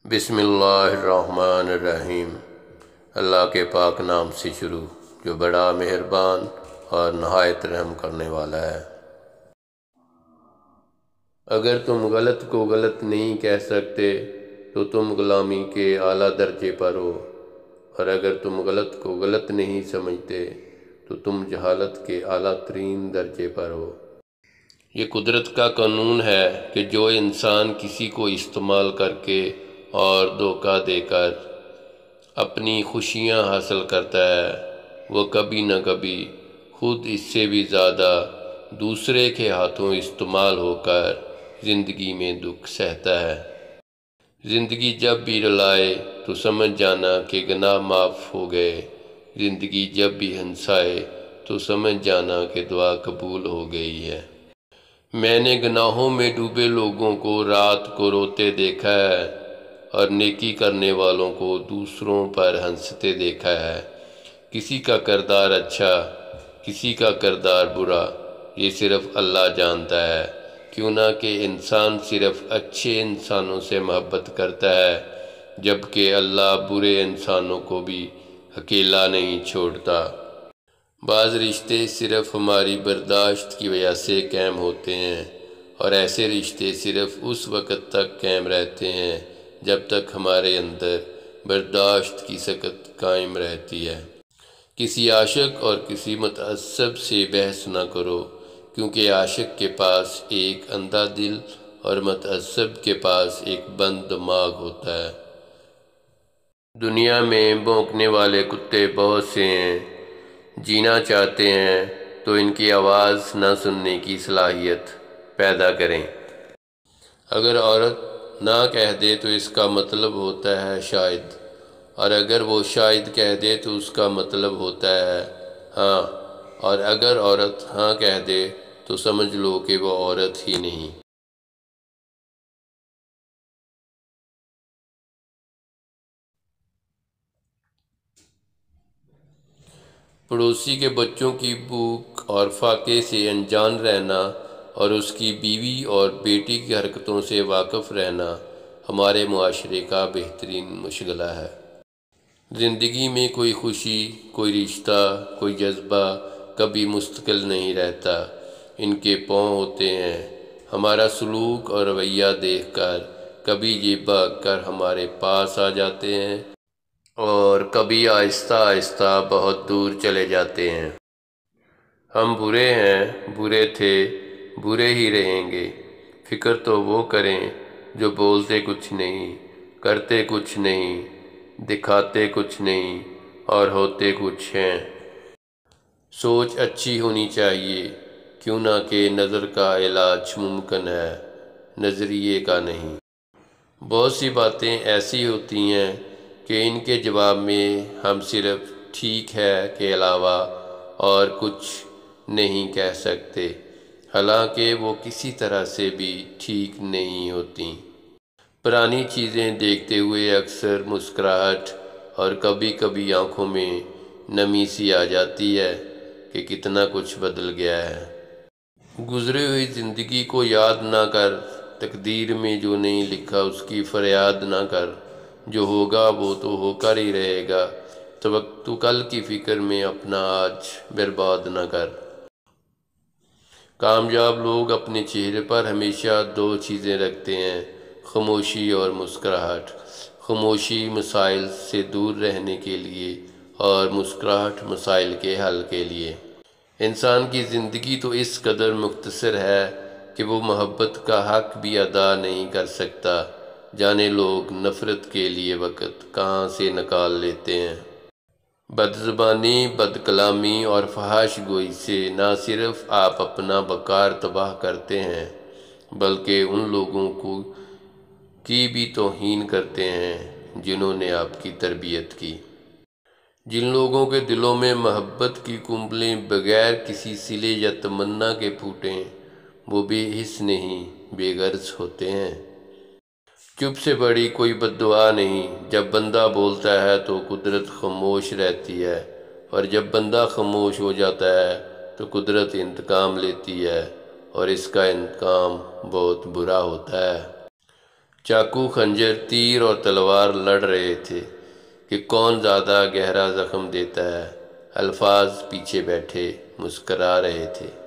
بسم اللہ الرحمن الرحیم۔ اللہ کے پاک نام سے شروع جو بڑا مہربان اور نہایت رحم کرنے والا ہے۔ اگر تم غلط کو غلط نہیں کہہ سکتے تو تم غلامی کے اعلیٰ درجے پر ہو، اور اگر تم غلط کو غلط نہیں سمجھتے تو تم جہالت کے اعلیٰ ترین درجے پر ہو۔ یہ قدرت کا قانون ہے کہ جو انسان کسی کو استعمال کر کے اور دھوکہ دے کر اپنی خوشیاں حاصل کرتا ہے، وہ کبھی نہ کبھی خود اس سے بھی زیادہ دوسرے کے ہاتھوں استعمال ہو کر زندگی میں دکھ سہتا ہے۔ زندگی جب بھی رلائے تو سمجھ جانا کہ گناہ معاف ہو گئے، زندگی جب بھی ہنسائے تو سمجھ جانا کہ دعا قبول ہو گئی ہے۔ میں نے گناہوں میں ڈوبے لوگوں کو رات کو روتے دیکھا ہے، اور نیکی کرنے والوں کو دوسروں پر ہنستے دیکھا ہے۔ کسی کا کردار اچھا، کسی کا کردار برا، یہ صرف اللہ جانتا ہے، کیوں نہ کہ انسان صرف اچھے انسانوں سے محبت کرتا ہے، جبکہ اللہ برے انسانوں کو بھی اکیلا نہیں چھوڑتا۔ بعض رشتے صرف ہماری برداشت کی وجہ سے قائم ہوتے ہیں، اور ایسے رشتے صرف اس وقت تک قائم رہتے ہیں جب تک ہمارے اندر برداشت کی سکت قائم رہتی ہے۔ کسی عاشق اور کسی متعصب سے بحث نہ کرو، کیونکہ عاشق کے پاس ایک اندھا دل اور متعصب کے پاس ایک بند دماغ ہوتا ہے۔ دنیا میں بھونکنے والے کتے بہت سے ہیں، جینا چاہتے ہیں تو ان کی آواز نہ سننے کی صلاحیت پیدا کریں۔ اگر عورت نہ کہہ دے تو اس کا مطلب ہوتا ہے شاید، اور اگر وہ شاید کہہ دے تو اس کا مطلب ہوتا ہے ہاں، اور اگر عورت ہاں کہہ دے تو سمجھ لو کہ وہ عورت ہی نہیں۔ پڑوسی کے بچوں کی بھوک اور فاقے سے انجان رہنا اور اس کی بیوی اور بیٹی کی حرکتوں سے واقف رہنا ہمارے معاشرے کا بہترین مشغلہ ہے۔ زندگی میں کوئی خوشی، کوئی رشتہ، کوئی جذبہ کبھی مستقل نہیں رہتا، ان کے پاؤں ہوتے ہیں۔ ہمارا سلوک اور رویہ دیکھ کر کبھی یہ بھاگ کر ہمارے پاس آ جاتے ہیں، اور کبھی آہستہ آہستہ بہت دور چلے جاتے ہیں۔ ہم برے ہیں، برے تھے، برے ہی رہیں گے۔ فکر تو وہ کریں جو بولتے کچھ نہیں، کرتے کچھ نہیں، دکھاتے کچھ نہیں، اور ہوتے کچھ ہیں۔ سوچ اچھی ہونی چاہیے، کیوں نہ کہ نظر کا علاج ممکن ہے، نظریے کا نہیں۔ بہت سی باتیں ایسی ہوتی ہیں کہ ان کے جواب میں ہم صرف ٹھیک ہے کے علاوہ اور کچھ نہیں کہہ سکتے، حالانکہ وہ کسی طرح سے بھی ٹھیک نہیں ہوتیں۔ پرانی چیزیں دیکھتے ہوئے اکثر مسکراہٹ اور کبھی کبھی آنکھوں میں نمی سی آ جاتی ہے کہ کتنا کچھ بدل گیا ہے۔ گزری ہوئی زندگی کو یاد نہ کر، تقدیر میں جو نہیں لکھا اس کی فریاد نہ کر، جو ہوگا وہ تو ہو کر ہی رہے گا، تو کل کی فکر میں اپنا آج برباد نہ کر۔ کامیاب لوگ اپنے چہرے پر ہمیشہ دو چیزیں رکھتے ہیں، خاموشی اور مسکراہٹ۔ خاموشی مسائل سے دور رہنے کے لیے، اور مسکراہٹ مسائل کے حل کے لیے۔ انسان کی زندگی تو اس قدر مختصر ہے کہ وہ محبت کا حق بھی ادا نہیں کر سکتا، جانے لوگ نفرت کے لیے وقت کہاں سے نکال لیتے ہیں۔ بد زبانی، بد کلامی اور فحش گوئی سے نہ صرف آپ اپنا وقار تباہ کرتے ہیں، بلکہ ان لوگوں کی بھی توہین کرتے ہیں جنہوں نے آپ کی تربیت کی۔ جن لوگوں کے دلوں میں محبت کی کنبلیں بغیر کسی صلے یا تمنا کے پھوٹیں، وہ بے حس نہیں، بے غرض ہوتے ہیں۔ چپ سے بڑی کوئی بد دعا نہیں۔ جب بندہ بولتا ہے تو قدرت خاموش رہتی ہے، اور جب بندہ خاموش ہو جاتا ہے تو قدرت انتقام لیتی ہے، اور اس کا انتقام بہت برا ہوتا ہے۔ چاقو، خنجر، تیر اور تلوار لڑ رہے تھے کہ کون زیادہ گہرا زخم دیتا ہے۔ الفاظ پیچھے بیٹھے مسکرا رہے تھے۔